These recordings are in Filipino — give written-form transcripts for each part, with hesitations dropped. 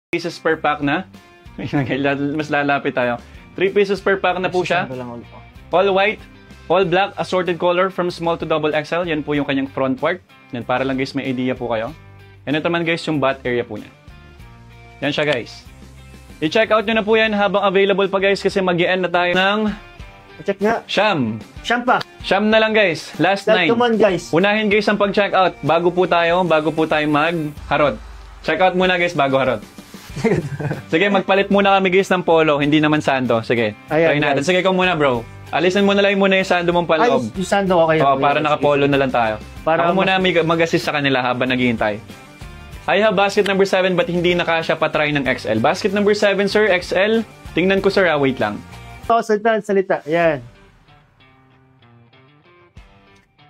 pieces per pack na. Mas lalapit tayo. 3 pieces per pack na po siya. All white, all black, assorted color from small to double XL. Yan po yung kanyang front part. Yan, para lang guys may idea po kayo. And ito naman guys yung butt area po niya. Yan siya guys. I-check out nyo na po yan habang available pa guys kasi mag-i-end na tayo ng check nga. Siyam. Siyam pa. Siyam na lang guys. Last 9. Guys. Unahin guys ang pag-check out bago po tayo mag-harot. Check out muna guys bago harot. Sige, magpalit muna kami guys ng polo, hindi naman sando. Sige, try natin. Sige, ikaw muna bro. Alisin mo na lang muna yung sando mong paloob. Ay, yung sando okay. Oo, para nakapolo na lang tayo. Ako muna mag-assist sa kanila habang naghihintay. I have basket number 7 but hindi nakasya pa-try ng XL. Basket number 7 sir, XL. Tingnan ko sir, wait lang. Salita. Yan.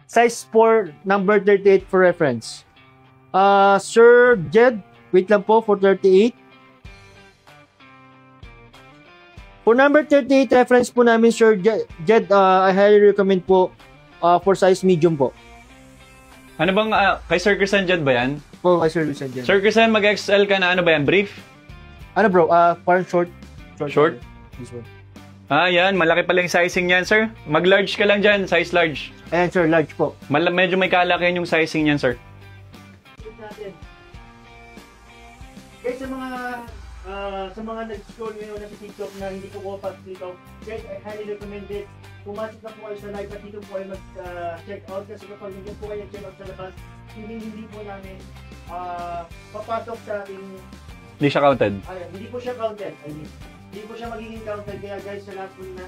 Size 4, number 38 for reference. Sir Jed, wait lang po for 38. For number 38 reference po namin, Sir Jed, I highly recommend po for size medium po. Ano bang, kay Sir Christian Jed ba yan? Po, kay Sir Christian Jed. Sir Christian, mag-XL ka na, ano ba yan, brief? Ano bro, parang short. Short? This one. Yan, malaki pala yung sizing niyan, sir. Mag-large ka lang dyan, size large. Ayan, sir, large po. Medyo may kalakihan yung sizing niyan, sir. Guys, sa mga nag-scroll ngayon na sa TikTok na hindi ko pa dito, guys, I highly recommend it. Pumasok na po kayo sa live at dito po kayo mag-check out kasi kapag hindi po kayo check out sa labas, hindi po namin papasok sa ating... Hindi siya counted? Hindi po siya counted. Hindi po siya magiging counted. Kaya guys, sa lahat po na